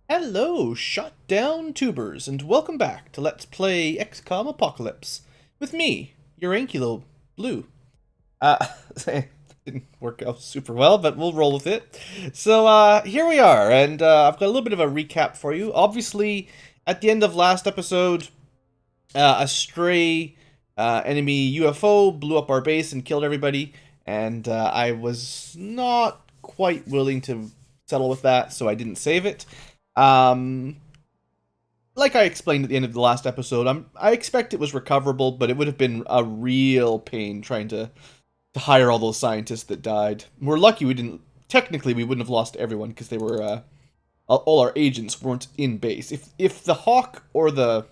Hello, shut down tubers, and welcome back to Let's Play XCOM Apocalypse with me, your Ankylo Blue. Uh, didn't work out super well, but we'll roll with it. So, here we are, and I've got a little bit of a recap for you. Obviously, at the end of last episode, a stray enemy UFO blew up our base and killed everybody, and I was not quite willing to settle with that, so I didn't save it. Um, like I explained at the end of the last episode, I expect it was recoverable, but it would have been a real pain trying to hire all those scientists that died. We're lucky we didn't. Technically, we wouldn't have lost everyone because they were all our agents weren't in base. If the Hawk or the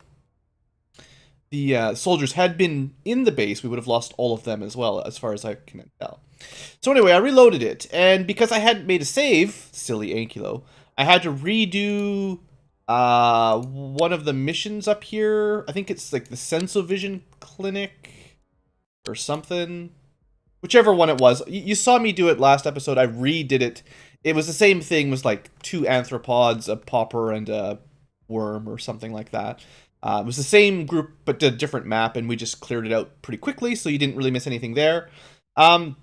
soldiers had been in the base, we would have lost all of them as well, as far as I can tell. So anyway, I reloaded it, and because I hadn't made a save, silly Ankylo, I had to redo one of the missions up here. I think it's like the Sensovision Clinic or something. Whichever one it was. You saw me do it last episode. I redid it. It was the same thing. It was like two arthropods, a pauper, and a worm or something like that. It was the same group, but a different map, and we just cleared it out pretty quickly, so you didn't really miss anything there. And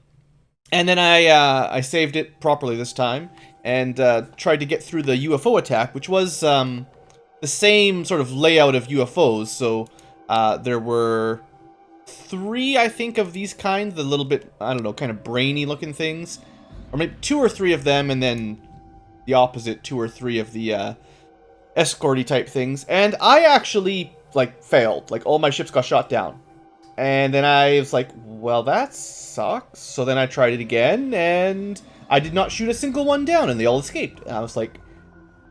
then I saved it properly this time, and tried to get through the UFO attack, which was the same sort of layout of UFOs. So there were three, I think, of these kinds, the little bit, I don't know, kind of brainy looking things. Or maybe two or three of them, and then the opposite, two or three of the escorty type things. And I actually, like, failed. Like, all my ships got shot down. And then I was like, well, that sucks. So then I tried it again, and I did not shoot a single one down, and they all escaped. And I was like,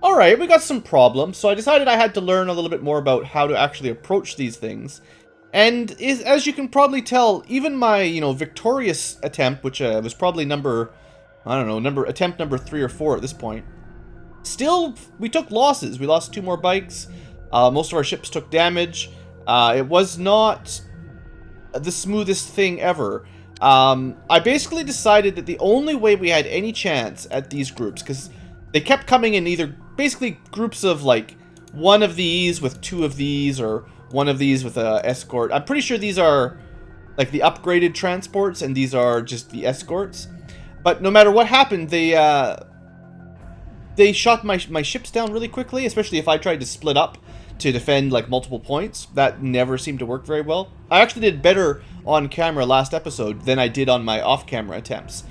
alright, we got some problems. So I decided I had to learn a little bit more about how to actually approach these things. And as you can probably tell, even my, victorious attempt, which was probably attempt number 3 or 4 at this point, still, we took losses. We lost 2 more bikes. Most of our ships took damage. It was not the smoothest thing ever. I basically decided that the only way we had any chance at these groups, because they kept coming in either basically groups of like one of these with 2 of these, or one of these with a escort. I'm pretty sure these are like the upgraded transports, and these are just the escorts. But no matter what happened, they shot my ships down really quickly, especially if I tried to split up to defend like multiple points. That never seemed to work very well. I actually did better on camera last episode than I did on my off-camera attempts.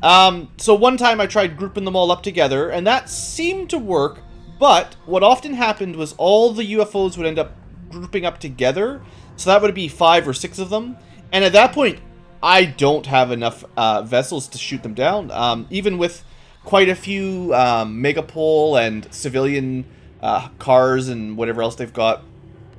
So one time I tried grouping them all up together, and that seemed to work, but what often happened was all the UFOs would end up grouping up together, so that would be 5 or 6 of them, and at that point, I don't have enough vessels to shoot them down, even with quite a few Megapole and civilian cars and whatever else they've got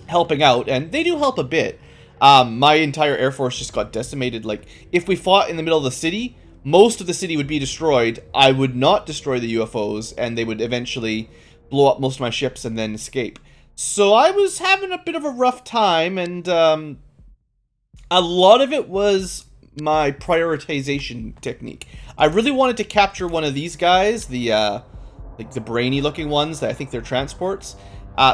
helping out, and they do help a bit. My entire Air Force just got decimated. Like, if we fought in the middle of the city, most of the city would be destroyed. I would not destroy the UFOs, and they would eventually blow up most of my ships and then escape. So I was having a bit of a rough time, and a lot of it was my prioritization technique. I really wanted to capture one of these guys, the like the brainy looking ones. I think they're transports.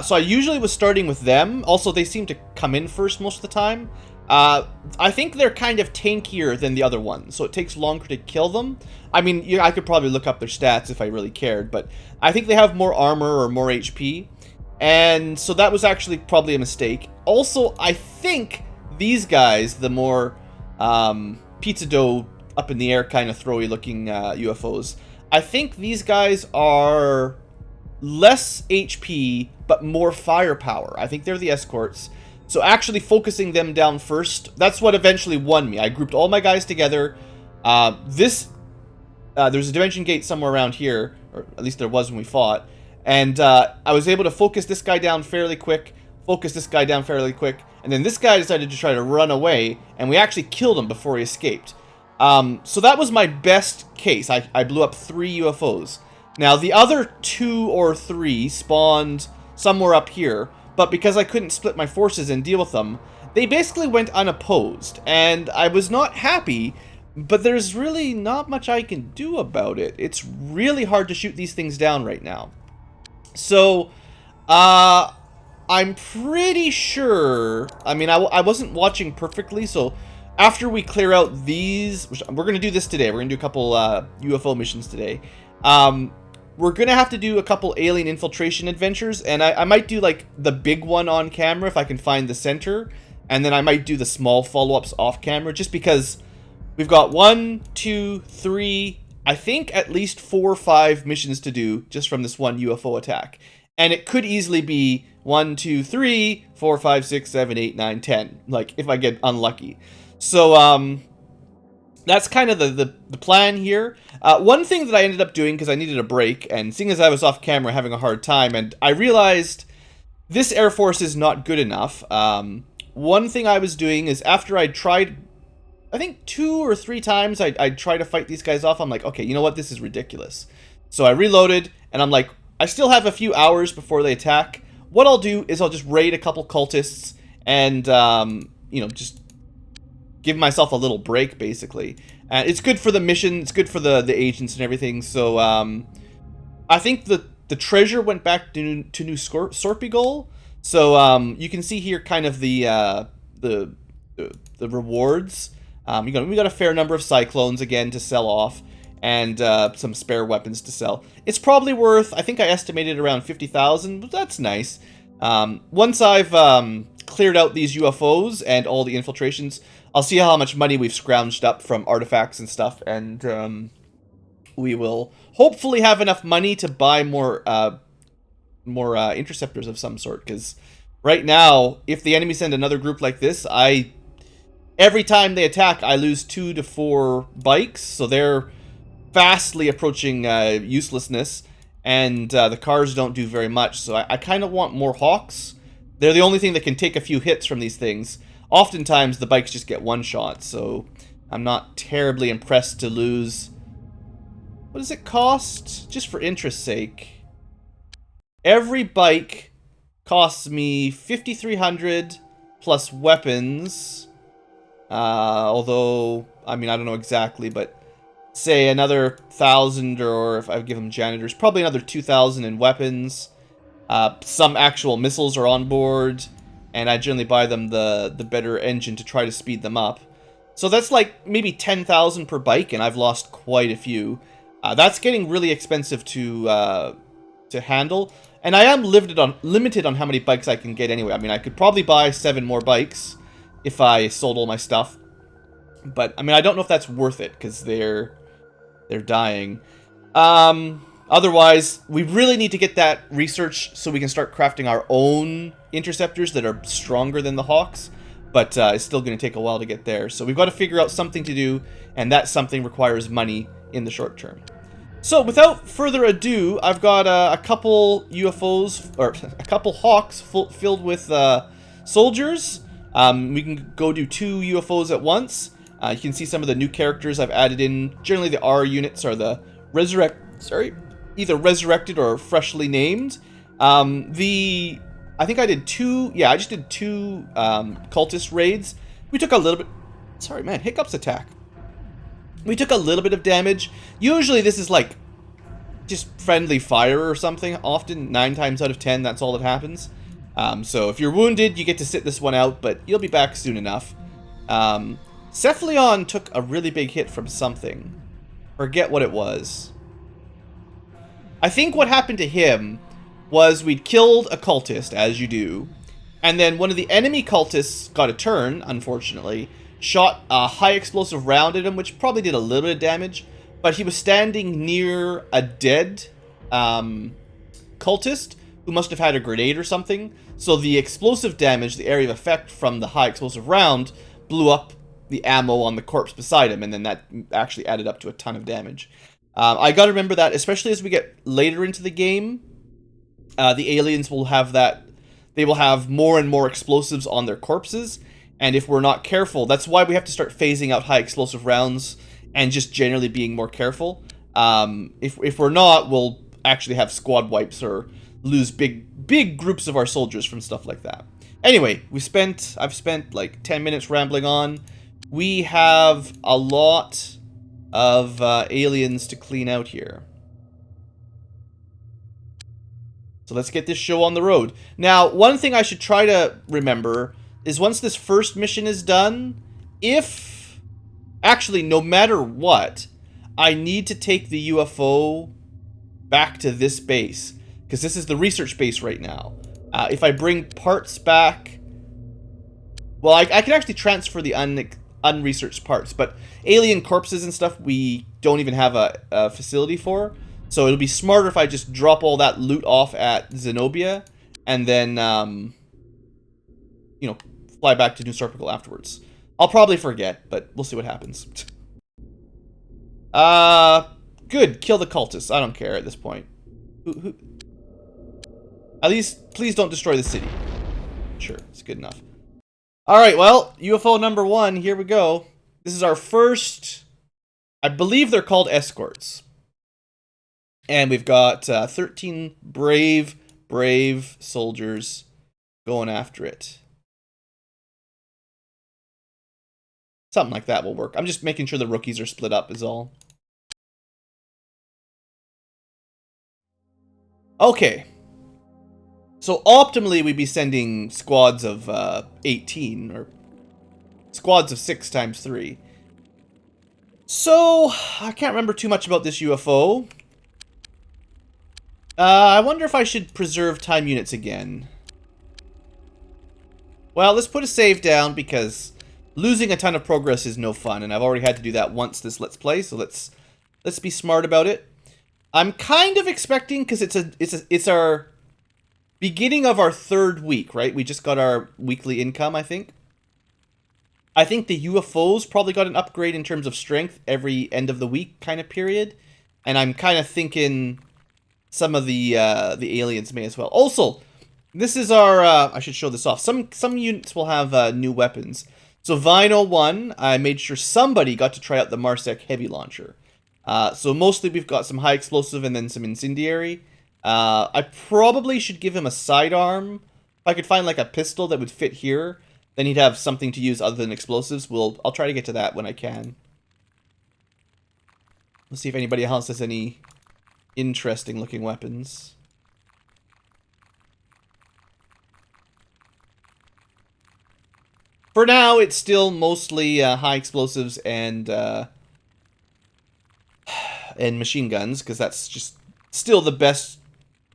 So I usually was starting with them. Also, they seem to come in first most of the time. I think they're kind of tankier than the other ones, so it takes longer to kill them. I mean, I could probably look up their stats if I really cared, but I think they have more armor or more HP. And so that was actually probably a mistake. Also, I think these guys, the more pizza dough up in the air kind of throwy looking UFOs, I think these guys are less HP but more firepower. I think they're the escorts. So actually focusing them down first, that's what eventually won me. I grouped all my guys together. There's a dimension gate somewhere around here, or at least there was when we fought. And I was able to focus this guy down fairly quick, and then this guy decided to try to run away, and we actually killed him before he escaped. So that was my best case. I blew up 3 UFOs. Now, the other 2 or 3 spawned somewhere up here, but because I couldn't split my forces and deal with them, they basically went unopposed, and I was not happy, but there's really not much I can do about it. It's really hard to shoot these things down right now. So, I'm pretty sure. I mean, I wasn't watching perfectly, so after we clear out these, which we're gonna do this today. We're gonna do a couple UFO missions today. We're gonna have to do a couple alien infiltration adventures, and I might do like the big one on camera if I can find the center, and then I might do the small follow-ups off camera, just because we've got 1, 2, 3, I think at least 4 or 5 missions to do just from this one UFO attack. And it could easily be 1, 2, 3, 4, 5, 6, 7, 8, 9, 10. Like, if I get unlucky. So, that's kind of the plan here. One thing that I ended up doing, because I needed a break, and seeing as I was off camera having a hard time, and I realized this Air Force is not good enough. One thing I was doing is after I tried, I think 2 or 3 times, I'd try to fight these guys off. I'm like, okay, you know what? This is ridiculous. So I reloaded, and I'm like, I still have a few hours before they attack. What I'll do is I'll just raid a couple cultists and, you know, just give myself a little break, basically. And it's good for the mission. It's good for the agents and everything. So, I think the treasure went back to New Sorpigal. So, you can see here kind of the rewards. We got a fair number of cyclones again to sell off, and some spare weapons to sell. It's probably worth, I think I estimated around 50,000, but that's nice. Once I've cleared out these UFOs and all the infiltrations, I'll see how much money we've scrounged up from artifacts and stuff, and we will hopefully have enough money to buy more interceptors of some sort, because right now, if the enemy send another group like this, every time they attack, I lose 2 to 4 bikes, so they're fastly approaching uselessness, and the cars don't do very much, so I kind of want more Hawks. They're the only thing that can take a few hits from these things. Oftentimes, the bikes just get one shot, so I'm not terribly impressed to lose. What does it cost? Just for interest's sake. Every bike costs me 5,300 plus weapons. Although, I mean, I don't know exactly, but say another 1,000, or if I give them janitors, probably another 2,000 in weapons. Some actual missiles are on board, and I generally buy them the better engine to try to speed them up. So that's like maybe 10,000 per bike, and I've lost quite a few. That's getting really expensive to handle, and I am limited on how many bikes I can get anyway. I mean, I could probably buy 7 more bikes if I sold all my stuff, but I mean, I don't know if that's worth it, because they're dying. Otherwise, we really need to get that research so we can start crafting our own interceptors that are stronger than the Hawks, but it's still going to take a while to get there. So we've got to figure out something to do, and that something requires money in the short term. So without further ado, I've got a couple UFOs, or a couple Hawks filled with soldiers. We can go do 2 UFOs at once. You can see some of the new characters I've added in. Generally, the R units are the either resurrected or freshly named. I think I did 2. Yeah, I just did 2 cultist raids. We took a little bit. Sorry, man, hiccups attack. We took a little bit of damage. Usually, this is like just friendly fire or something. Often, 9 times out of 10, that's all that happens. So if you're wounded, you get to sit this one out, but you'll be back soon enough. Cephalion took a really big hit from something. Forget what it was. I think what happened to him was we'd killed a cultist, as you do, and then one of the enemy cultists got a turn, unfortunately, shot a high explosive round at him, which probably did a little bit of damage, but he was standing near a dead cultist who must have had a grenade or something, so the explosive damage, the area of effect from the high explosive round, blew up the ammo on the corpse beside him, and then that actually added up to a ton of damage. I gotta remember that, especially as we get later into the game, the aliens will have that. They will have more and more explosives on their corpses, and if we're not careful, that's why we have to start phasing out high explosive rounds and just generally being more careful. If we're not, we'll actually have squad wipes or lose big groups of our soldiers from stuff like that. Anyway, I've spent like 10 minutes rambling on. We have a lot of aliens to clean out here. So let's get this show on the road. Now, one thing I should try to remember is once this first mission is done, if... Actually, no matter what, I need to take the UFO back to this base. Because this is the research base right now. If I bring parts back... Well, I can actually transfer the unresearched parts, but alien corpses and stuff we don't even have a facility for. So it'll be smarter if I just drop all that loot off at Zenobia and then, you know, fly back to New Serpical afterwards. I'll probably forget, but we'll see what happens. Good. Kill the cultists. I don't care at this point. At least, please don't destroy the city. Sure, it's good enough. Alright, well, UFO number 1, here we go. This is our first... I believe they're called escorts. And we've got 13 brave soldiers going after it. Something like that will work. I'm just making sure the rookies are split up is all. Okay. So optimally we'd be sending squads of 18, or squads of 6 times 3. So, I can't remember too much about this UFO. I wonder if I should preserve time units again. Well, let's put a save down because losing a ton of progress is no fun, and I've already had to do that once this Let's Play, so let's be smart about it. I'm kind of expecting, because it's our beginning of our 3rd week, right? We just got our weekly income, I think. I think the UFOs probably got an upgrade in terms of strength every end of the week kind of period, and I'm kind of thinking some of the aliens may as well. Also, this is our, I should show this off. Some units will have new weapons. So Vinyl 1, I made sure somebody got to try out the Marsec heavy launcher. So mostly we've got some high explosive and then some incendiary. I probably should give him a sidearm. If I could find like a pistol that would fit here, then he'd have something to use other than explosives. I'll try to get to that when I can. Let's see if anybody else has any interesting looking weapons. For now, it's still mostly high explosives and machine guns, because that's just still the best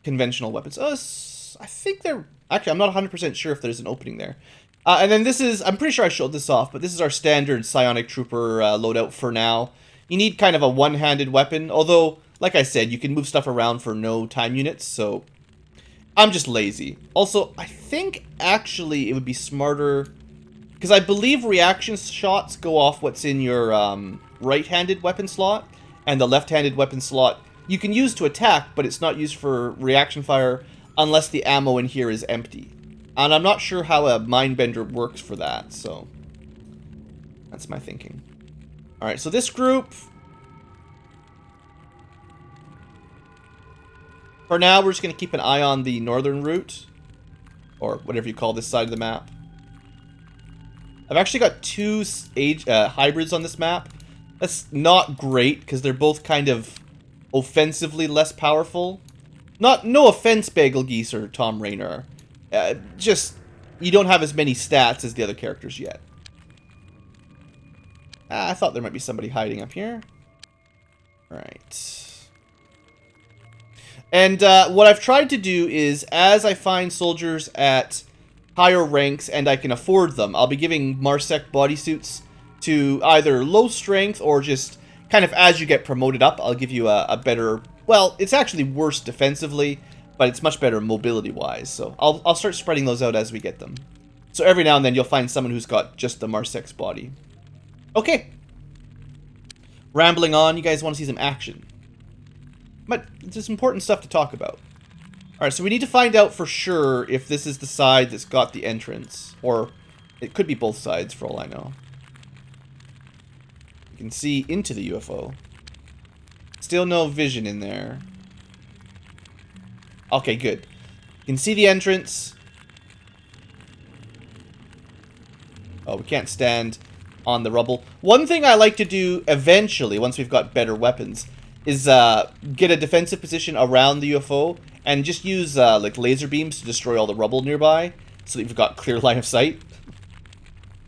conventional weapons. I think they're... Actually, I'm not 100% sure if there's an opening there. And then this is... I'm pretty sure I showed this off, but this is our standard Psionic Trooper loadout for now. You need kind of a one-handed weapon, although, like I said, you can move stuff around for no time units, so... I'm just lazy. Also, I think, actually, it would be smarter... Because I believe reaction shots go off what's in your right-handed weapon slot, and the left-handed weapon slot you can use to attack, but it's not used for reaction fire unless the ammo in here is empty. And I'm not sure how a Mindbender works for that, so that's my thinking. Alright, so this group, for now, we're just going to keep an eye on the northern route, or whatever you call this side of the map. I've actually got 2 hybrids on this map. That's not great, because they're both kind of offensively less powerful. No offense, Bagel Geese or Tom Raynor. Just, you don't have as many stats as the other characters yet. I thought there might be somebody hiding up here. Right. And what I've tried to do is, as I find soldiers at higher ranks and I can afford them, I'll be giving Marsec bodysuits to either low strength or just kind of as you get promoted up, I'll give you a better... Well, it's actually worse defensively, but it's much better mobility-wise. So I'll start spreading those out as we get them. So every now and then you'll find someone who's got just the Marsec's body. Okay. Rambling on, you guys want to see some action. But there's important stuff to talk about. Alright, so we need to find out for sure if this is the side that's got the entrance. Or it could be both sides for all I know. You can see into the UFO. Still no vision in there. Okay, good. You can see the entrance. Oh, we can't stand on the rubble. One thing I like to do eventually, once we've got better weapons, is get a defensive position around the UFO and just use like laser beams to destroy all the rubble nearby, so that you've got clear line of sight.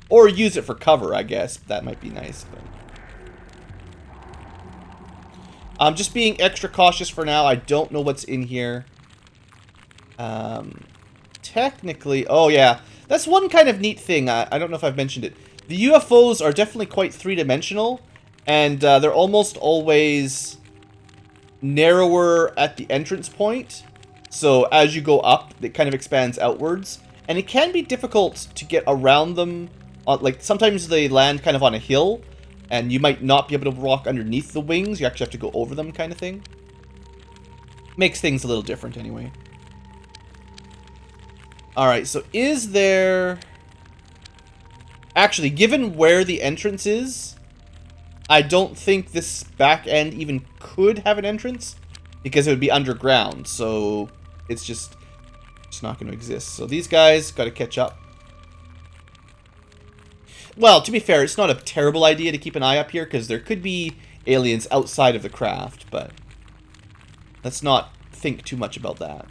Or use it for cover, I guess. That might be nice. But I'm just being extra cautious for now. I don't know what's in here. Technically, oh yeah, that's one kind of neat thing. I don't know if I've mentioned it. The UFOs are definitely quite three-dimensional, and they're almost always narrower at the entrance point. So as you go up, it kind of expands outwards, and it can be difficult to get around them. Like sometimes they land kind of on a hill, and you might not be able to walk underneath the wings. You actually have to go over them, kind of thing. Makes things a little different anyway. Alright, so is there... Actually, given where the entrance is, I don't think this back end even could have an entrance, because it would be underground, so it's just not going to exist. So these guys got to catch up. Well, to be fair, it's not a terrible idea to keep an eye up here, because there could be aliens outside of the craft, but let's not think too much about that.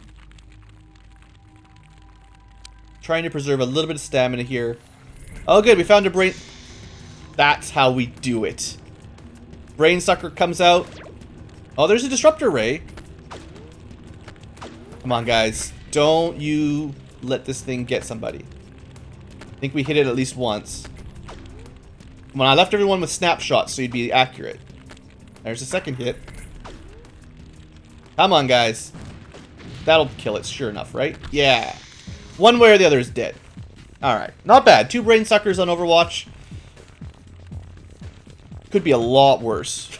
Trying to preserve a little bit of stamina here. Oh, good, we found a brain... That's how we do it. Brain sucker comes out. Oh, there's a disruptor ray. Come on, guys. Don't you let this thing get somebody. I think we hit it at least once. Come on, I left everyone with snapshots so you'd be accurate. There's a second hit. Come on, guys. That'll kill it, sure enough, right? Yeah. One way or the other is dead. Alright, not bad. 2 brain suckers on Overwatch. Could be a lot worse.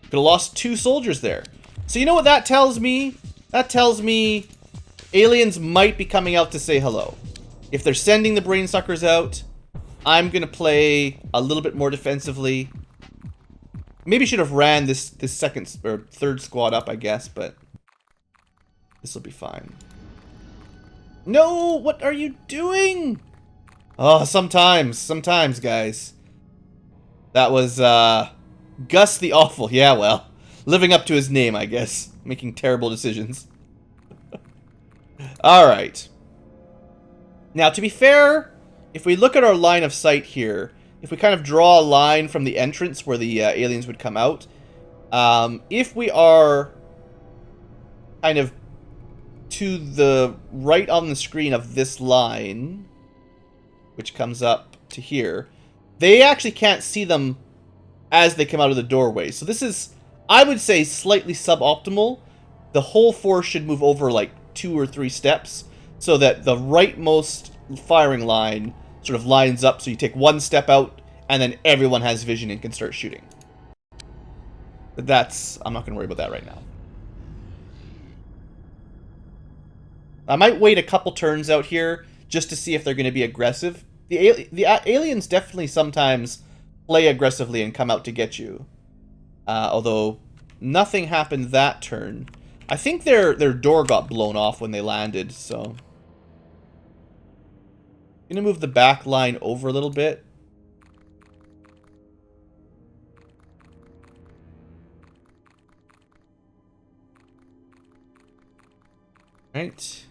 Could have lost 2 soldiers there. So you know what that tells me? That tells me aliens might be coming out to say hello. If they're sending the brain suckers out, I'm going to play a little bit more defensively. Maybe should have ran this second or third squad up, I guess, but this will be fine. No, what are you doing? Oh, sometimes, guys. That was, Gus the Awful. Yeah, well, living up to his name, I guess. Making terrible decisions. Alright. Now, to be fair, if we look at our line of sight here, if we kind of draw a line from the entrance where the aliens would come out, if we are kind of to the right on the screen of this line, which comes up to here, they actually can't see them as they come out of the doorway. So this is, I would say, slightly suboptimal. The whole force should move over like 2 or 3 steps so that the rightmost firing line sort of lines up, so you take 1 step out and then everyone has vision and can start shooting. But that's, I'm not going to worry about that right now. I might wait a couple turns out here just to see if they're going to be aggressive. The aliens definitely sometimes play aggressively and come out to get you. Although nothing happened that turn. I think their door got blown off when they landed, so I'm going to move the back line over a little bit. Right.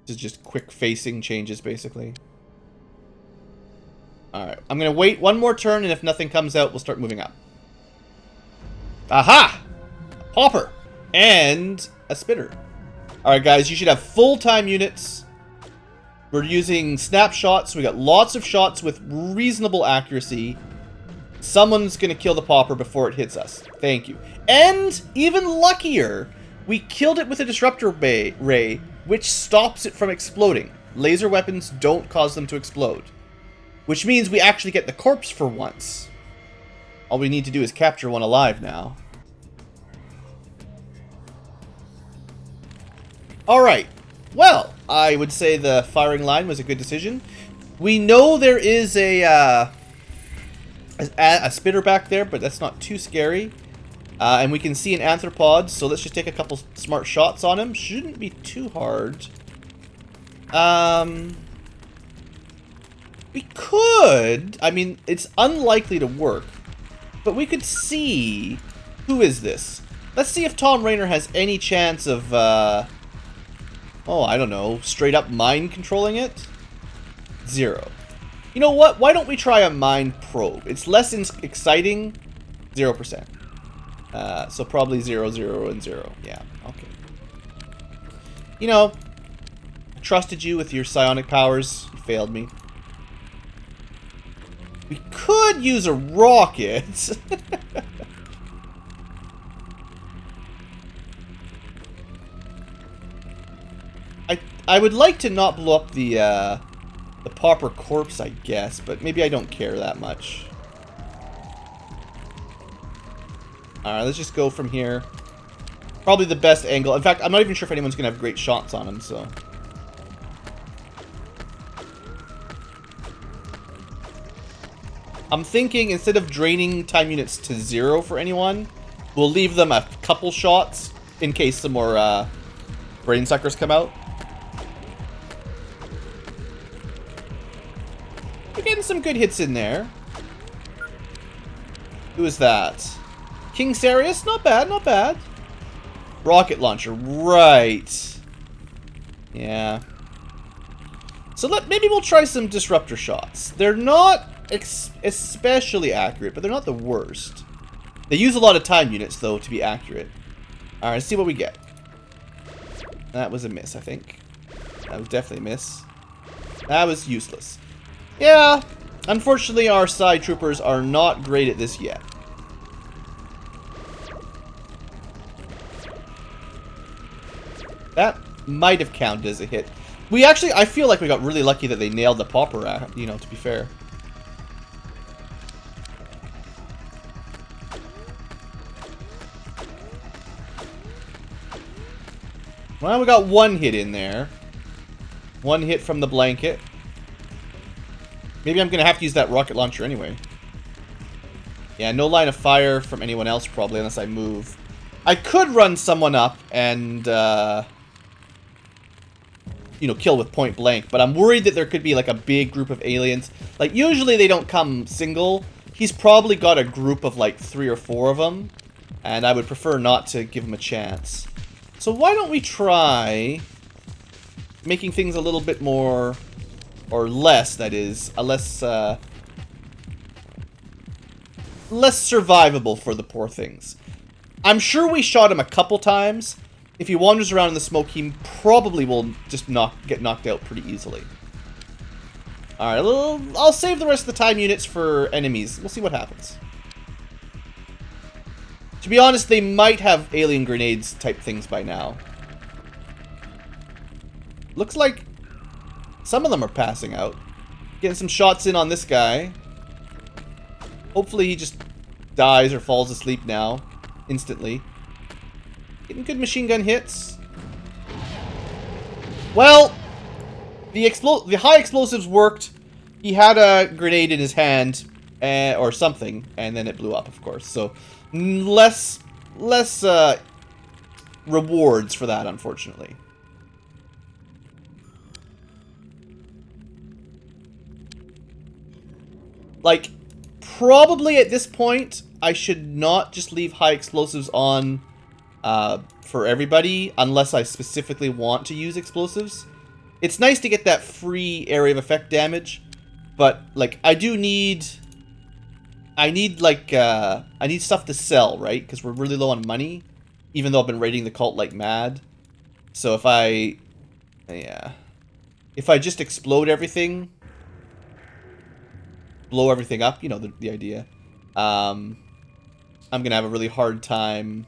This is just quick facing changes, basically. Alright, I'm going to wait 1 more turn, and if nothing comes out, we'll start moving up. Aha! A popper! And a spitter. Alright, guys, you should have full-time units. We're using snapshots, so we got lots of shots with reasonable accuracy. Someone's going to kill the popper before it hits us. Thank you. And, even luckier, we killed it with a disruptor ray, which stops it from exploding. Laser weapons don't cause them to explode. Which means we actually get the corpse for once. All we need to do is capture one alive now. Alright. Well, I would say the firing line was a good decision. We know there is a spitter back there, but that's not too scary. And we can see an anthropod, so let's just take a couple smart shots on him. Shouldn't be too hard. We could, I mean, it's unlikely to work, but we could see Who is this? Let's see if Tom Rainer has any chance of, oh, I don't know, straight up mind controlling it? 0. You know what? Why don't we try a mind probe? It's less exciting. 0%. So probably 0, 0, and 0. Yeah, okay. You know, I trusted you with your psionic powers. You failed me. We could use a rocket. I would like to not blow up the pauper corpse, I guess, but maybe I don't care that much. Alright, let's just go from here. Probably the best angle. In fact, I'm not even sure if anyone's going to have great shots on him, so... I'm thinking instead of draining time units to 0 for anyone, we'll leave them a couple shots in case some more brain suckers come out. We're getting some good hits in there. Who is that? King Sarius? Not bad, not bad. Rocket launcher, right. Yeah. So maybe we'll try some disruptor shots. They're not especially accurate, but they're not the worst. They use a lot of time units, though, to be accurate. Alright, let's see what we get. That was a miss, I think. That was definitely a miss. That was useless. Yeah, unfortunately our side troopers are not great at this yet. That might have counted as a hit. We actually, I feel like we got really lucky that they nailed the pauper, you know, to be fair. Well, we got one hit in there. One hit from the blanket. Maybe I'm going to have to use that rocket launcher anyway. Yeah, no line of fire from anyone else probably unless I move. I could run someone up and, you know, kill with point blank, but I'm worried that there could be like a big group of aliens. Like, usually they don't come single. He's probably got a group of like 3 or 4 of them, and I would prefer not to give him a chance. So why don't we try making things a little bit more, or less, that is, a less survivable for the poor things. I'm sure we shot him a couple times. If he wanders around in the smoke, he probably will just get knocked out pretty easily. Alright, I'll save the rest of the time units for enemies. We'll see what happens. To be honest, they might have alien grenades type things by now. Looks like some of them are passing out. Getting some shots in on this guy. Hopefully he just dies or falls asleep now. Instantly. Getting good machine gun hits. Well, the high explosives worked. He had a grenade in his hand, or something, and then it blew up, of course. So, less rewards for that, unfortunately. Like, probably at this point, I should not just leave high explosives on for everybody, unless I specifically want to use explosives. It's nice to get that free area of effect damage, but, like, I need stuff to sell, right? Because we're really low on money, even though I've been raiding the cult like mad. So if I just explode everything, blow everything up, you know the idea. I'm gonna have a really hard time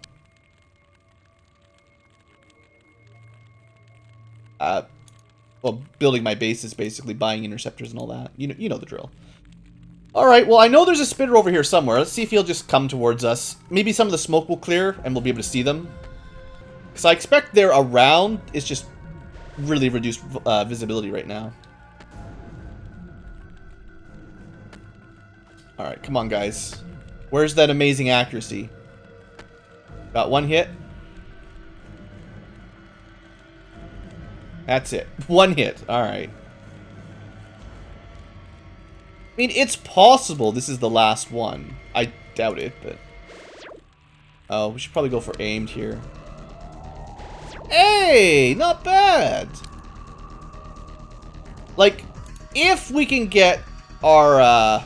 well, building my bases, basically buying interceptors and all that. You know the drill. Alright, well, I know there's a spitter over here somewhere. Let's see if he'll just come towards us. Maybe some of the smoke will clear and we'll be able to see them. Because I expect they're around. It's just really reduced visibility right now. Alright, come on, guys. Where's that amazing accuracy? Got one hit. That's it. One hit. Alright. I mean, it's possible this is the last one. I doubt it, but... Oh, we should probably go for aimed here. Hey, not bad. Like, if we can get our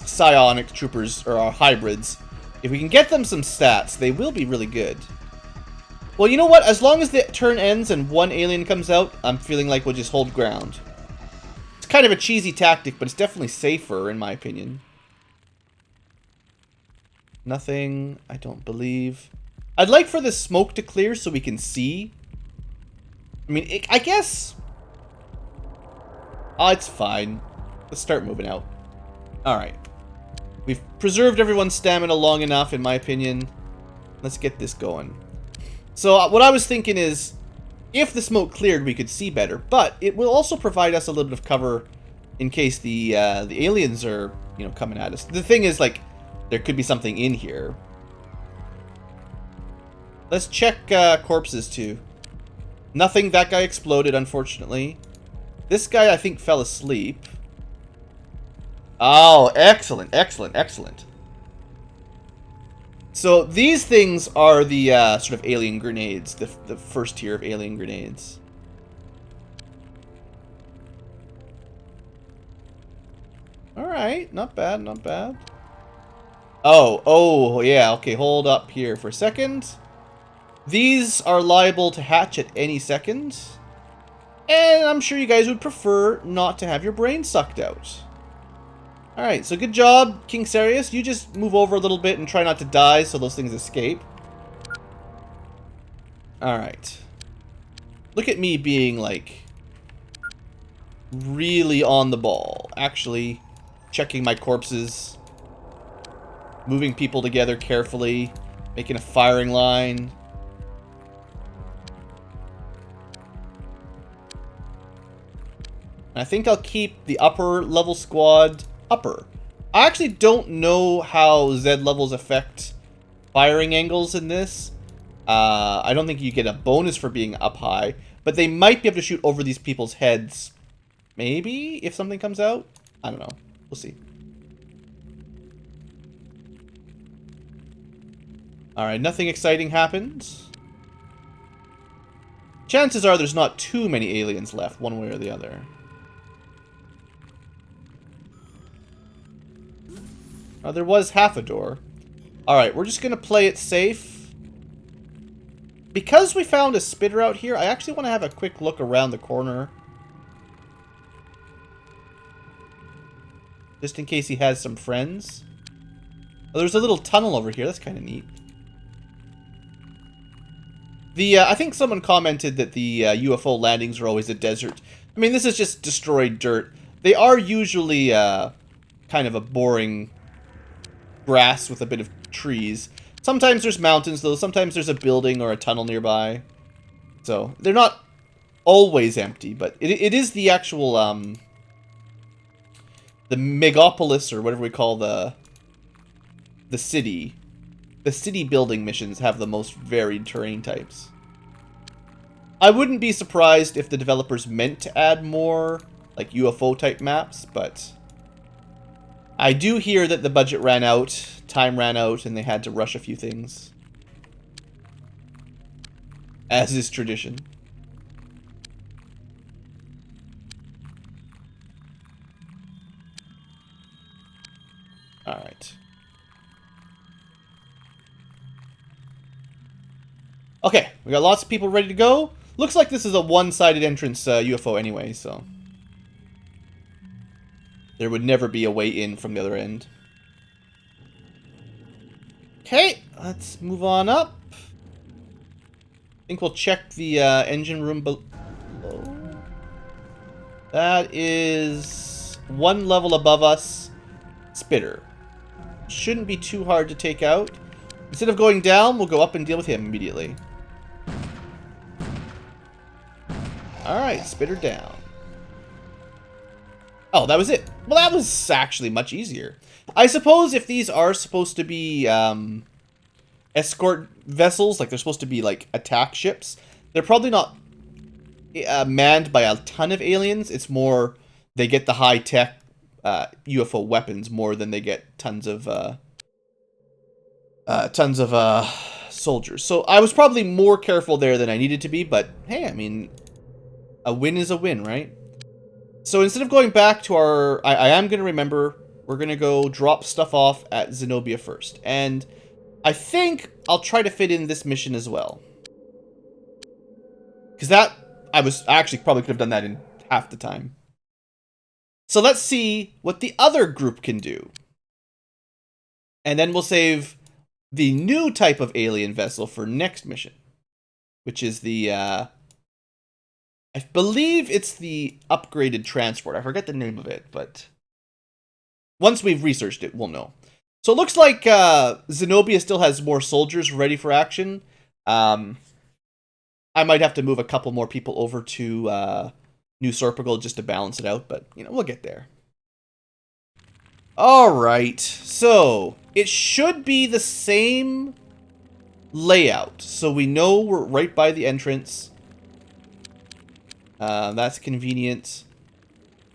psionic troopers, or our hybrids, if we can get them some stats, they will be really good. Well, you know what? As long as the turn ends and one alien comes out, I'm feeling like we'll just hold ground. It's kind of a cheesy tactic, but it's definitely safer, in my opinion. Nothing, I don't believe. I'd like for the smoke to clear so we can see. I mean, I guess... Oh, it's fine. Let's start moving out. Alright. We've preserved everyone's stamina long enough, in my opinion. Let's get this going. So, what I was thinking is, if the smoke cleared, we could see better. But it will also provide us a little bit of cover in case the aliens are, you know, coming at us. The thing is, like, there could be something in here. Let's check corpses, too. Nothing. That guy exploded, unfortunately. This guy, I think, fell asleep. Oh, excellent, excellent, excellent. So, these things are the sort of alien grenades. The first tier of alien grenades. Alright, not bad, not bad. Oh, yeah, okay, hold up here for a second. These are liable to hatch at any second. And I'm sure you guys would prefer not to have your brain sucked out. Alright, so good job, King Sarius. You just move over a little bit and try not to die so those things escape. Alright. Look at me being, like, really on the ball. Actually, checking my corpses. Moving people together carefully. Making a firing line. I think I'll keep the upper level squad upper. I actually don't know how Z levels affect firing angles in this. I don't think you get a bonus for being up high, but they might be able to shoot over these people's heads. Maybe, if something comes out? I don't know. We'll see. Alright, nothing exciting happened. Chances are there's not too many aliens left, one way or the other. There was half a door. Alright, we're just going to play it safe. Because we found a spitter out here, I actually want to have a quick look around the corner. Just in case he has some friends. Oh, there's a little tunnel over here. That's kind of neat. I think someone commented that the UFO landings are always a desert. I mean, this is just destroyed dirt. They are usually kind of a boring grass with a bit of trees. Sometimes there's mountains, though. Sometimes there's a building or a tunnel nearby. So, they're not always empty, but it is the actual, the megapolis, or whatever we call the city. The city building missions have the most varied terrain types. I wouldn't be surprised if the developers meant to add more, like, UFO-type maps, but I do hear that the budget ran out, time ran out, and they had to rush a few things. As is tradition. Alright. Okay, we got lots of people ready to go. Looks like this is a one-sided entrance UFO anyway, so there would never be a way in from the other end. Okay, let's move on up. I think we'll check the engine room below. That is one level above us. Spitter. Shouldn't be too hard to take out. Instead of going down, we'll go up and deal with him immediately. Alright, Spitter down. Oh, that was it. Well, that was actually much easier. I suppose if these are supposed to be escort vessels, like they're supposed to be like attack ships, they're probably not manned by a ton of aliens. It's more they get the high-tech UFO weapons more than they get tons of soldiers. So I was probably more careful there than I needed to be, but hey, I mean, a win is a win, right? So instead of going back to our... I am going to remember, we're going to go drop stuff off at Zenobia first. And I think I'll try to fit in this mission as well. Because that... I actually probably could have done that in half the time. So let's see what the other group can do. And then we'll save the new type of alien vessel for next mission. Which is the... I believe it's the upgraded transport. I forget the name of it, but... once we've researched it, we'll know. So it looks like Zenobia still has more soldiers ready for action. I might have to move a couple more people over to New Serpigal just to balance it out, but, you know, we'll get there. Alright, so it should be the same layout. So we know we're right by the entrance. That's convenient.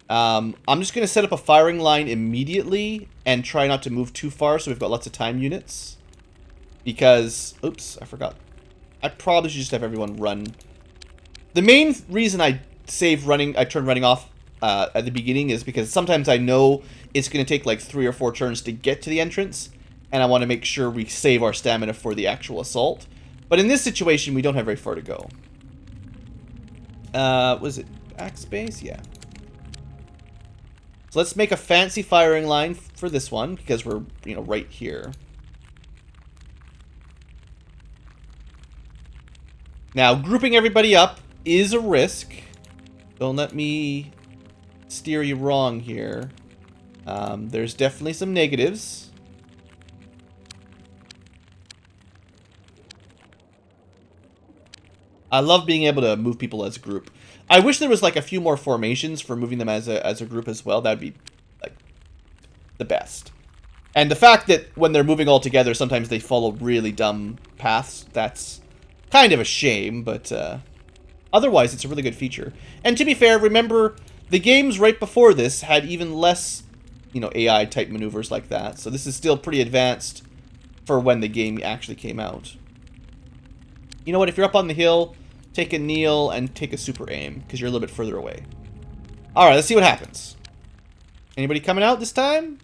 I'm just going to set up a firing line immediately and try not to move too far so we've got lots of time units. Because, oops, I forgot. I probably should just have everyone run. The main reason I turn running off at the beginning is because sometimes I know it's going to take like 3 or 4 turns to get to the entrance. And I want to make sure we save our stamina for the actual assault. But in this situation, we don't have very far to go. Was it backspace? Yeah. So let's make a fancy firing line for this one because we're, you know, right here. Now, grouping everybody up is a risk. Don't let me steer you wrong here. There's definitely some negatives. I love being able to move people as a group. I wish there was like a few more formations for moving them as a group as well. That'd be like the best. And the fact that when they're moving all together, sometimes they follow really dumb paths, that's kind of a shame, but otherwise it's a really good feature. And to be fair, remember, the games right before this had even less, you know, AI-type maneuvers like that. So this is still pretty advanced for when the game actually came out. You know what, if you're up on the hill, take a kneel and take a super aim, because you're a little bit further away. Alright, let's see what happens. Anybody coming out this time?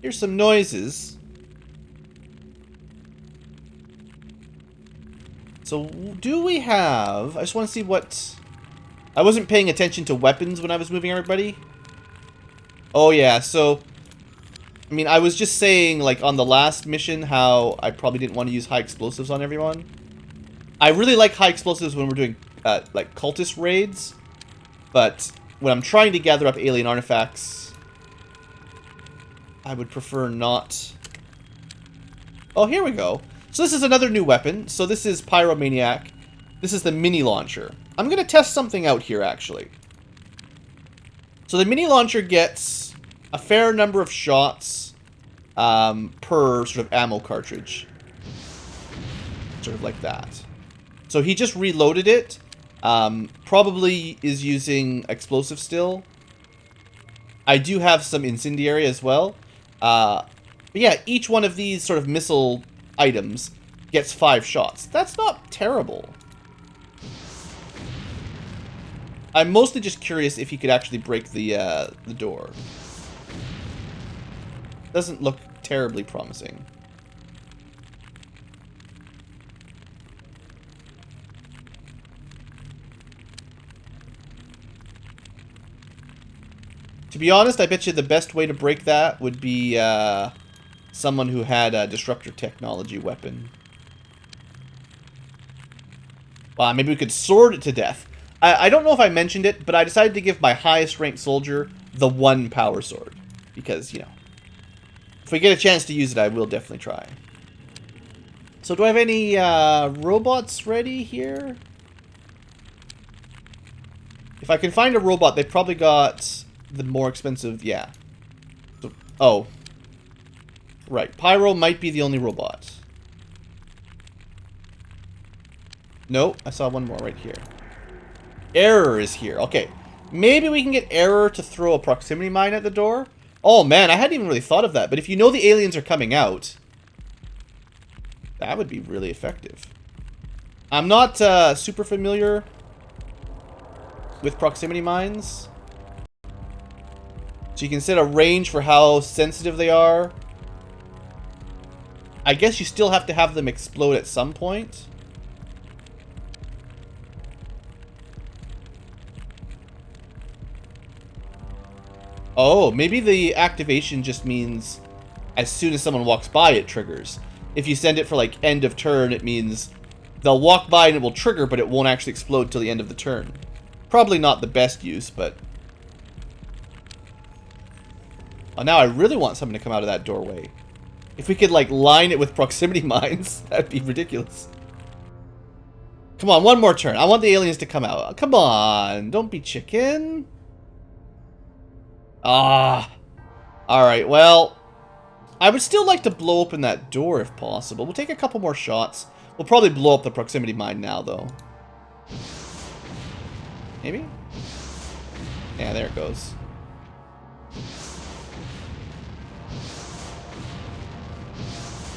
Here's some noises. So, do we have... I just want to see what... I wasn't paying attention to weapons when I was moving everybody. Oh, yeah, so... I mean, I was just saying, like, on the last mission, how I probably didn't want to use high explosives on everyone. I really like high explosives when we're doing, like, cultist raids. But when I'm trying to gather up alien artifacts, I would prefer not... Oh, here we go. So this is another new weapon. So this is Pyromaniac. This is the mini launcher. I'm going to test something out here, actually. So the mini launcher gets a fair number of shots per sort of ammo cartridge. Sort of like that. So he just reloaded it. Probably is using explosive still. I do have some incendiary as well. But yeah, each one of these sort of missile items gets 5 shots. That's not terrible. I'm mostly just curious if he could actually break the door. Doesn't look terribly promising. To be honest, I bet you the best way to break that would be someone who had a disruptor technology weapon. Well, maybe we could sword it to death. I don't know if I mentioned it, but I decided to give my highest ranked soldier the 1 power sword. Because, you know, if we get a chance to use it, I will definitely try. So do I have any robots ready here? If I can find a robot, they probably got the more expensive, yeah. So, oh. Right, Pyro might be the only robot. Nope, I saw one more right here. Error is here. Okay, maybe we can get Error to throw a proximity mine at the door. Oh man, I hadn't even really thought of that. But if you know the aliens are coming out, That would be really effective. I'm not super familiar with proximity mines. So you can set a range for how sensitive they are. I guess you still have to have them explode at some point. Oh, maybe the activation just means as soon as someone walks by, it triggers. If you send it for, like, end of turn, it means they'll walk by and it will trigger, but it won't actually explode till the end of the turn. Probably not the best use, but... Oh, now I really want someone to come out of that doorway. If we could, like, line it with proximity mines, that'd be ridiculous. Come on, one more turn. I want the aliens to come out. Come on, don't be chicken. Ah. Alright, well, I would still like to blow open that door if possible. We'll take a couple more shots. We'll probably blow up the proximity mine now, though. Maybe? Yeah, there it goes.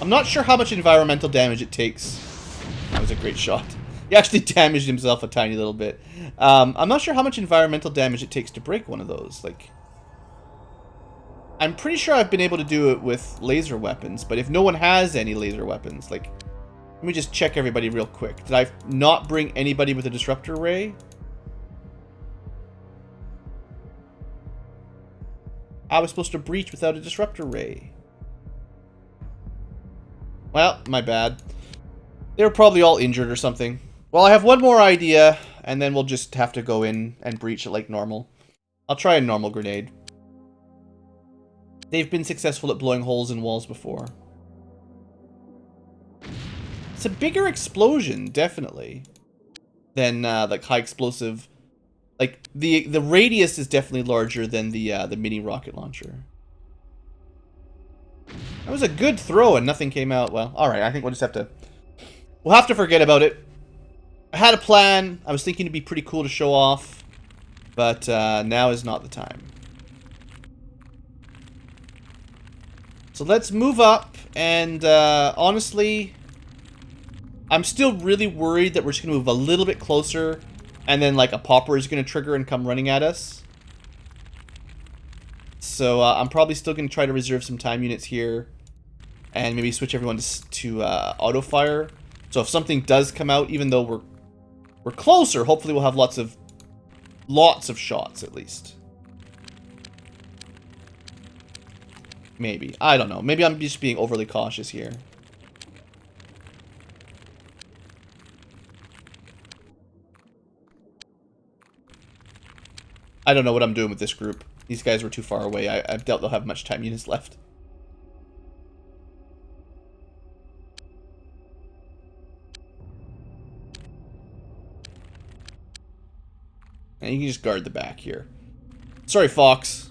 I'm not sure how much environmental damage it takes. That was a great shot. He actually damaged himself a tiny little bit. I'm not sure how much environmental damage it takes to break one of those. Like, I'm pretty sure I've been able to do it with laser weapons, but if no one has any laser weapons, like, let me just check everybody real quick. Did I not bring anybody with a disruptor ray? I was supposed to breach without a disruptor ray. Well, my bad. They were probably all injured or something. Well, I have one more idea, and then we'll just have to go in and breach it like normal. I'll try a normal grenade. They've been successful at blowing holes in walls before. It's a bigger explosion, definitely, than like high explosive. Like the radius is definitely larger than the mini rocket launcher. That was a good throw and nothing came out. Well, all right. I think we'll just have to. We'll have to forget about it. I had a plan. I was thinking it'd be pretty cool to show off, but now is not the time. So let's move up, and honestly, I'm still really worried that we're just going to move a little bit closer, and then like a popper is going to trigger and come running at us. So I'm probably still going to try to reserve some time units here, and maybe switch everyone to auto fire. So if something does come out, even though we're closer, hopefully we'll have lots of shots at least. Maybe. I don't know. Maybe I'm just being overly cautious here. I don't know what I'm doing with this group. These guys were too far away. I doubt they'll have much time units left. And you can just guard the back here. Sorry, Fox.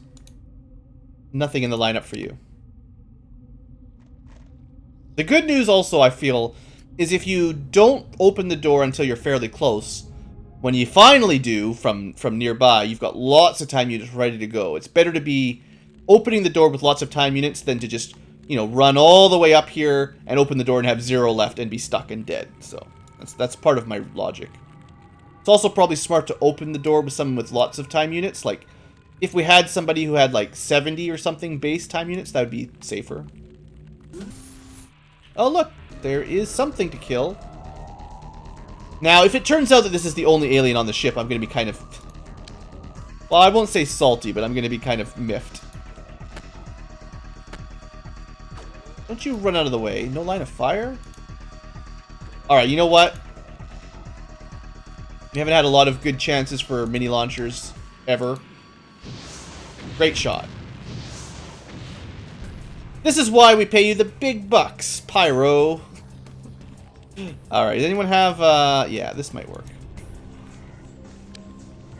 Nothing in the lineup for you. The good news also, I feel, is if you don't open the door until you're fairly close, when you finally do from nearby, you've got lots of time units ready to go. It's better to be opening the door with lots of time units than to just, you know, run all the way up here and open the door and have 0 left and be stuck and dead. So that's part of my logic. It's also probably smart to open the door with someone with lots of time units. Like, if we had somebody who had like 70 or something base time units, that would be safer. Oh look, there is something to kill. Now, if it turns out that this is the only alien on the ship, I'm going to be kind of... Well, I won't say salty, but I'm going to be kind of miffed. Don't you run out of the way. No line of fire? Alright, you know what? We haven't had a lot of good chances for mini launchers ever. Great shot. This is why we pay you the big bucks, Pyro. Alright, does anyone have, yeah, this might work.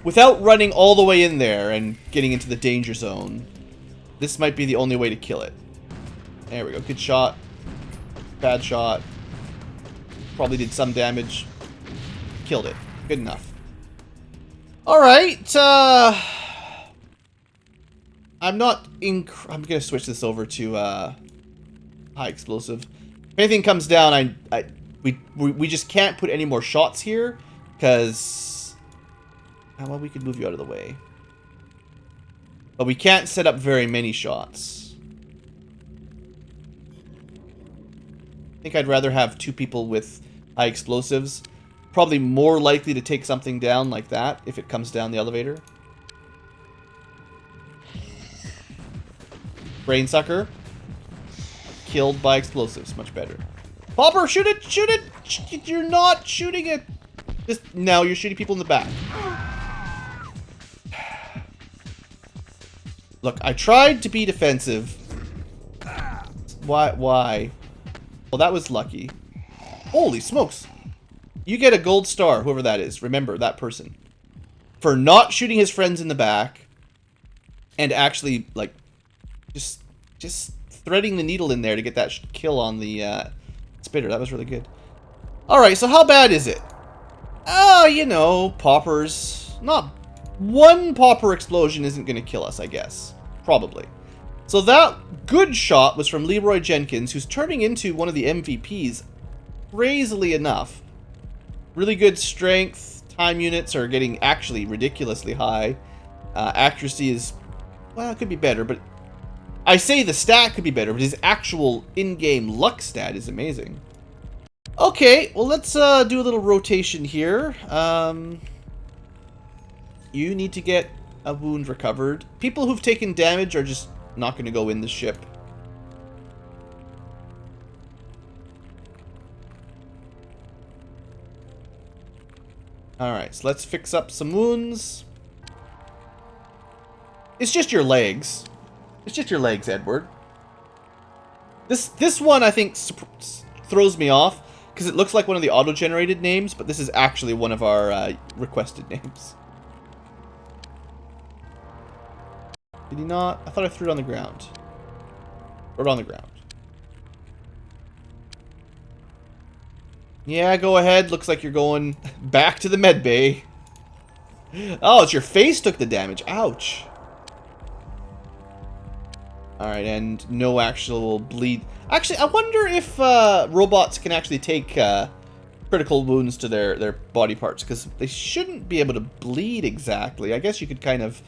Without running all the way in there and getting into the danger zone, this might be the only way to kill it. There we go, good shot. Bad shot. Probably did some damage. Killed it. Good enough. Alright, I'm not I'm gonna switch this over to high explosive. anything comes down, we just can't put any more shots here, because... well, we could move you out of the way. But we can't set up very many shots. I think I'd rather have 2 people with high explosives. Probably more likely to take something down like that if it comes down the elevator. Brain sucker. Killed by explosives. Much better. Popper, shoot it! Shoot it! You're not shooting it! No, you're shooting people in the back. Look, I tried to be defensive. Why? Well, that was lucky. Holy smokes. You get a gold star, whoever that is. Remember, that person. For not shooting his friends in the back. And actually, like, just threading the needle in there to get that kill on the spitter. That was really good. Alright, so how bad is it? Oh, you know, poppers. Not one popper explosion isn't going to kill us, I guess. Probably. So that good shot was from Leroy Jenkins, who's turning into one of the MVPs, crazily enough. Really good strength. Time units are getting actually ridiculously high. Accuracy is, well, it could be better, but I say the stat could be better, but his actual in-game luck stat is amazing. Okay, well, let's do a little rotation here. You need to get a wound recovered. People who've taken damage are just not going to go in the ship. Alright, so let's fix up some wounds. It's just your legs. It's just your legs, Edward. This one, I think, throws me off, because it looks like one of the auto-generated names, but this is actually one of our requested names. Did he not? I thought I threw it on the ground. Throw it on the ground. Yeah, go ahead. Looks like you're going back to the med bay. Oh, it's your face took the damage. Ouch. Alright, and no actual bleed. Actually, I wonder if robots can actually take critical wounds to their body parts, because they shouldn't be able to bleed exactly. I guess you could kind of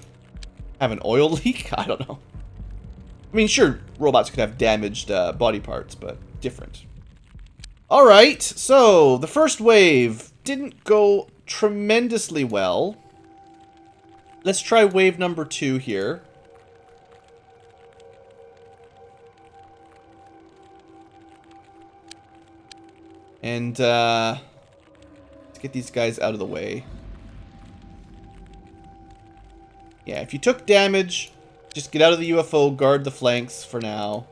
have an oil leak? I don't know. I mean, sure, robots could have damaged body parts, but different. Alright, so the first wave didn't go tremendously well. Let's try wave number 2 here. And let's get these guys out of the way. Yeah, if you took damage, just get out of the UFO, guard the flanks for now.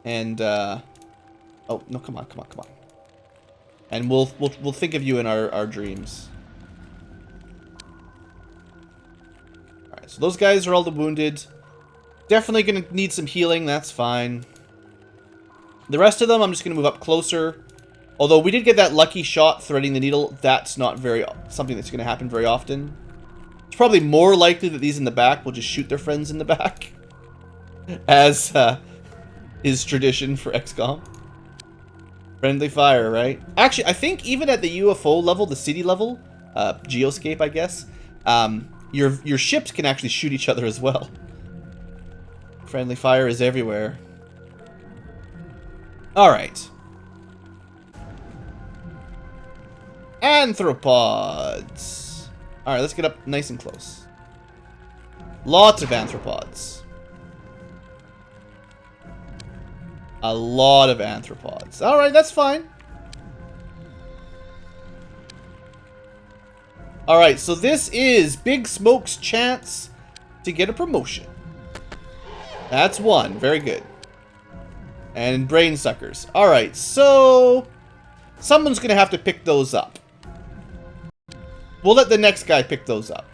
And oh no, come on. And we'll think of you in our dreams. Alright, so those guys are all the wounded. Definitely gonna need some healing, that's fine. The rest of them, I'm just gonna move up closer. Although we did get that lucky shot threading the needle, that's not something that's gonna happen very often. It's probably more likely that these in the back will just shoot their friends in the back. As is tradition for XCOM. Friendly fire, right? Actually, I think even at the UFO level, the city level, geoscape, I guess, your ships can actually shoot each other as well. Friendly fire is everywhere. Alright. Anthropods. Alright, let's get up nice and close. Lots of anthropods. A lot of anthropods. Alright, that's fine. Alright, so this is Big Smoke's chance to get a promotion. That's one. Very good. And brain suckers. Alright, so someone's going to have to pick those up. We'll let the next guy pick those up.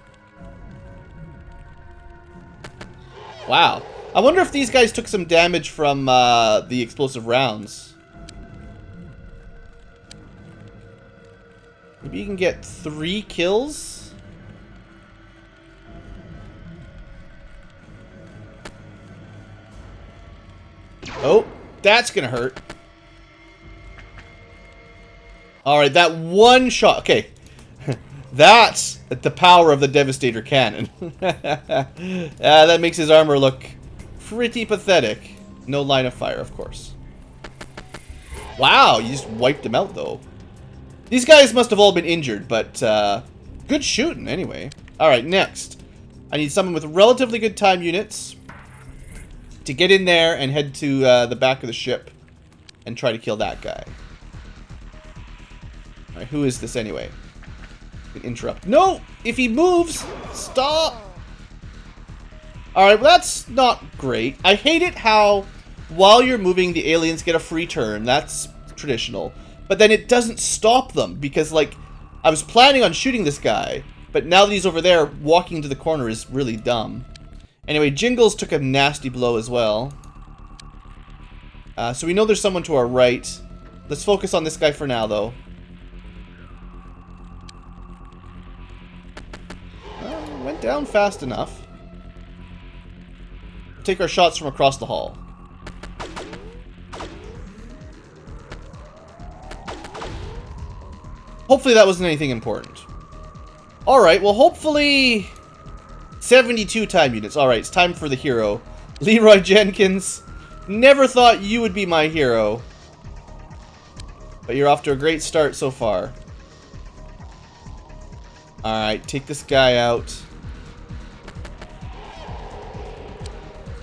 Wow. I wonder if these guys took some damage from the explosive rounds. Maybe you can get 3 kills? Oh. That's gonna hurt. Alright, that one shot. Okay. That's the power of the Devastator cannon. That makes his armor look pretty pathetic. No line of fire, of course. Wow, you just wiped him out, though. These guys must have all been injured, but good shooting, anyway. Alright, next. I need someone with relatively good time units to get in there and head to the back of the ship and try to kill that guy. Alright, who is this anyway? Interrupt. No! If he moves, stop! Alright, well that's not great. I hate it how while you're moving, the aliens get a free turn. That's traditional. But then it doesn't stop them because, like, I was planning on shooting this guy, but now that he's over there, walking to the corner is really dumb. Anyway, Jingles took a nasty blow as well. So we know there's someone to our right. Let's focus on this guy for now, though. Went down fast enough. Take our shots from across the hall. Hopefully that wasn't anything important. Alright, well hopefully 72 time units. Alright, it's time for the hero. Leroy Jenkins. Never thought you would be my hero. But you're off to a great start so far. Alright, take this guy out.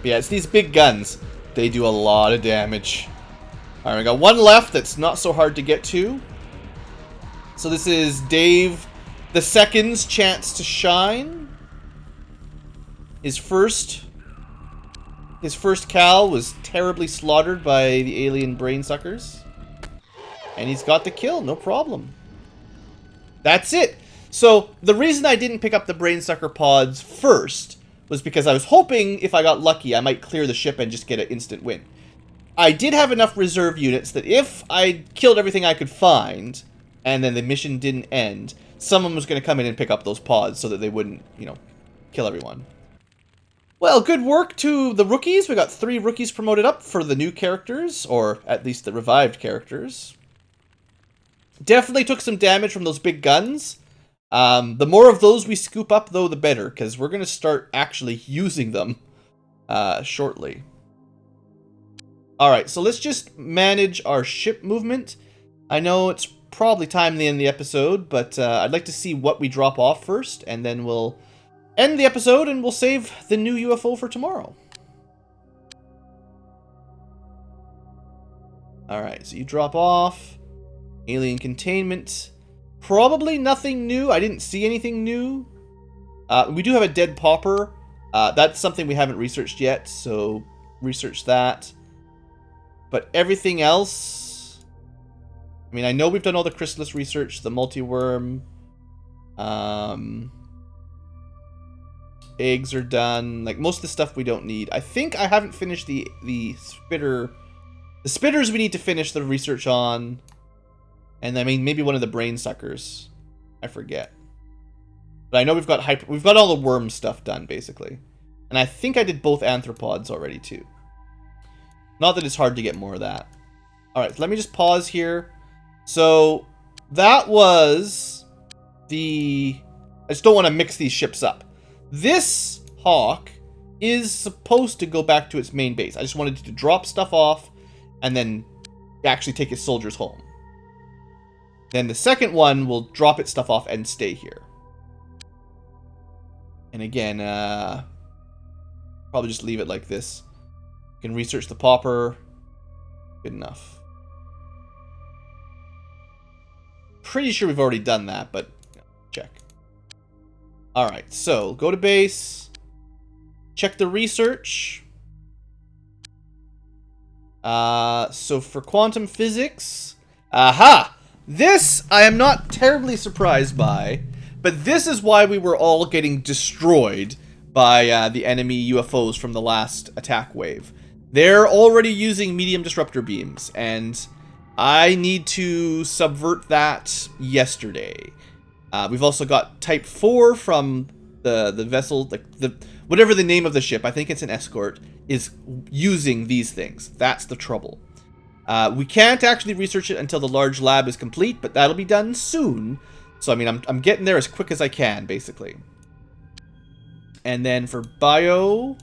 Yeah, it's these big guns. They do a lot of damage. Alright, we got one left that's not so hard to get to. So this is Dave the Second's chance to shine. His first Cal was terribly slaughtered by the alien brain suckers. And he's got the kill, no problem. That's it. So the reason I didn't pick up the brain sucker pods first was because I was hoping if I got lucky I might clear the ship and just get an instant win. I did have enough reserve units that if I killed everything I could find and then the mission didn't end, someone was going to come in and pick up those pods so that they wouldn't, you know, kill everyone. Well, good work to the rookies. We got 3 rookies promoted up for the new characters, or at least the revived characters. Definitely took some damage from those big guns. The more of those we scoop up, though, the better, because we're going to start actually using them shortly. Alright, so let's just manage our ship movement. I know it's probably time to end the episode, but I'd like to see what we drop off first, and then we'll end the episode, and we'll save the new UFO for tomorrow. Alright, so you drop off. Alien containment. Probably nothing new. I didn't see anything new. We do have a dead popper. That's something we haven't researched yet, so research that. But everything else... I mean, I know we've done all the chrysalis research, the multi-worm. Eggs are done. Like, most of the stuff we don't need. I think I haven't finished the spitter... The spitters we need to finish the research on. And I mean, maybe one of the brain suckers. I forget. But I know we've got all the worm stuff done, basically. And I think I did both anthropods already, too. Not that it's hard to get more of that. Alright, so let me just pause here. So, that was the... I just don't want to mix these ships up. This Hawk is supposed to go back to its main base. I just wanted to drop stuff off and then actually take its soldiers home. Then the second one will drop its stuff off and stay here. And again, probably just leave it like this. You can research the popper. Good enough. Pretty sure we've already done that, but check. Alright, so go to base. Check the research. So for quantum physics... Aha! This, I am not terribly surprised by, but this is why we were all getting destroyed by the enemy UFOs from the last attack wave. They're already using medium disruptor beams, and I need to subvert that yesterday. We've also got Type 4 from the vessel, whatever the name of the ship, I think it's an escort, is using these things. That's the trouble. We can't actually research it until the large lab is complete, but that'll be done soon. So, I mean, I'm getting there as quick as I can, basically. And then for bio...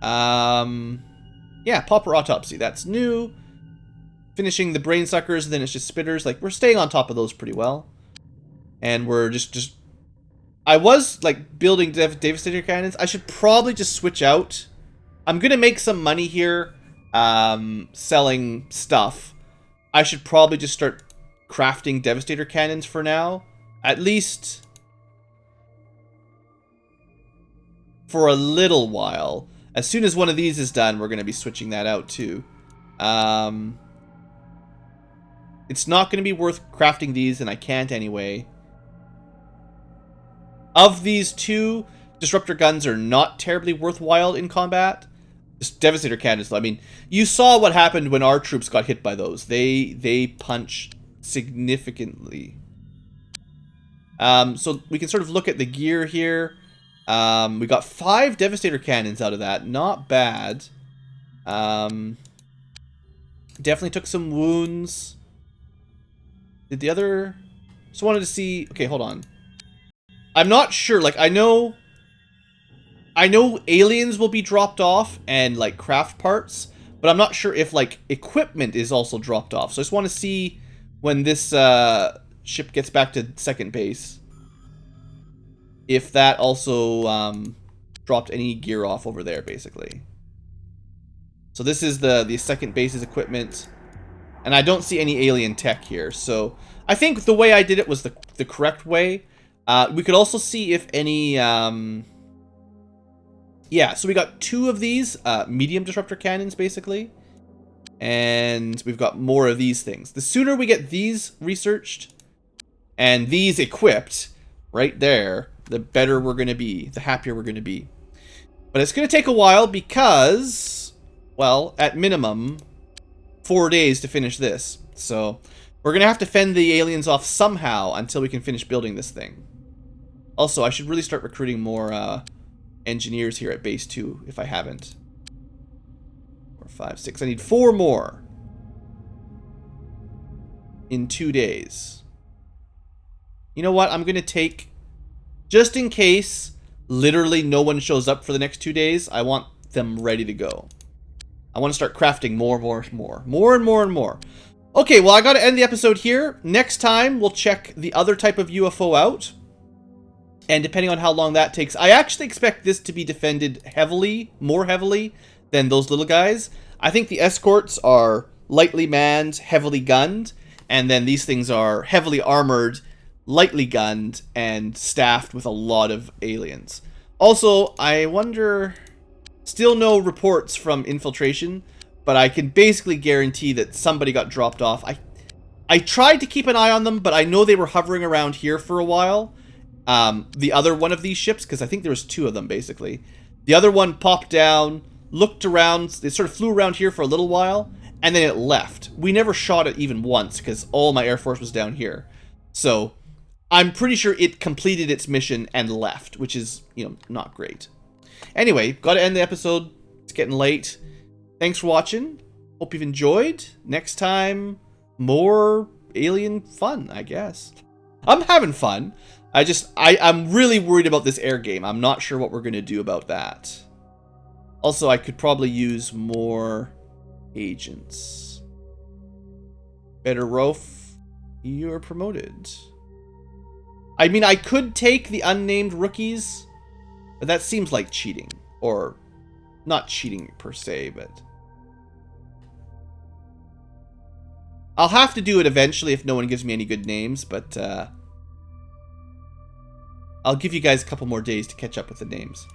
yeah, pauper autopsy. That's new. Finishing the brain suckers, and then it's just spitters. Like, we're staying on top of those pretty well. And we're just... I was, like, building Devastator cannons. I should probably just switch out. I'm gonna make some money here, selling stuff. I should probably just start crafting Devastator cannons for now. At least... for a little while. As soon as one of these is done, we're gonna be switching that out, too. It's not gonna be worth crafting these, and I can't anyway. Of these two, Disruptor guns are not terribly worthwhile in combat. Just Devastator cannons, though. I mean, you saw what happened when our troops got hit by those. They punch significantly. So we can sort of look at the gear here. We got 5 Devastator cannons out of that. Not bad. Definitely took some wounds. Did the other... Just wanted to see... Okay, hold on. I'm not sure. Like, I know aliens will be dropped off and, like, craft parts, but I'm not sure if, like, equipment is also dropped off. So I just want to see when this ship gets back to second base, if that also dropped any gear off over there, basically. So this is the second base's equipment, and I don't see any alien tech here. So I think the way I did it was the correct way. We could also see if any... yeah, so we got 2 of these medium disruptor cannons, basically. And we've got more of these things. The sooner we get these researched and these equipped right there, the better we're going to be, the happier we're going to be. But it's going to take a while because, well, at minimum, 4 days to finish this. So we're going to have to fend the aliens off somehow until we can finish building this thing. Also, I should really start recruiting more engineers here at base 2 if I haven't. 4, 5, 6. I need 4 more in 2 days. You know what? I'm going to take, just in case literally no one shows up for the next 2 days, I want them ready to go. I want to start crafting more and more. Okay, well, I got to end the episode here. Next time, we'll check the other type of UFO out. And depending on how long that takes, I actually expect this to be defended heavily, more heavily than those little guys. I think the escorts are lightly manned, heavily gunned, and then these things are heavily armored, lightly gunned, and staffed with a lot of aliens. Also, I wonder... Still no reports from infiltration, but I can basically guarantee that somebody got dropped off. I tried to keep an eye on them, but I know they were hovering around here for a while. The other one of these ships, because I think there was 2 of them, basically. The other one popped down, looked around, it sort of flew around here for a little while, and then it left. We never shot it even once, because all my Air Force was down here. So, I'm pretty sure it completed its mission and left, which is, you know, not great. Anyway, gotta end the episode. It's getting late. Thanks for watching. Hope you've enjoyed. Next time, more alien fun, I guess. I'm having fun. I'm really worried about this air game. I'm not sure what we're going to do about that. Also, I could probably use more agents. Better Rof, you're promoted. I mean, I could take the unnamed rookies, but that seems like cheating. Or, not cheating per se, but... I'll have to do it eventually if no one gives me any good names, but... I'll give you guys a couple more days to catch up with the names.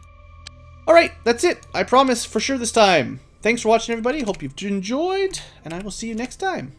Alright, that's it. I promise for sure this time. Thanks for watching, everybody. Hope you've enjoyed, and I will see you next time.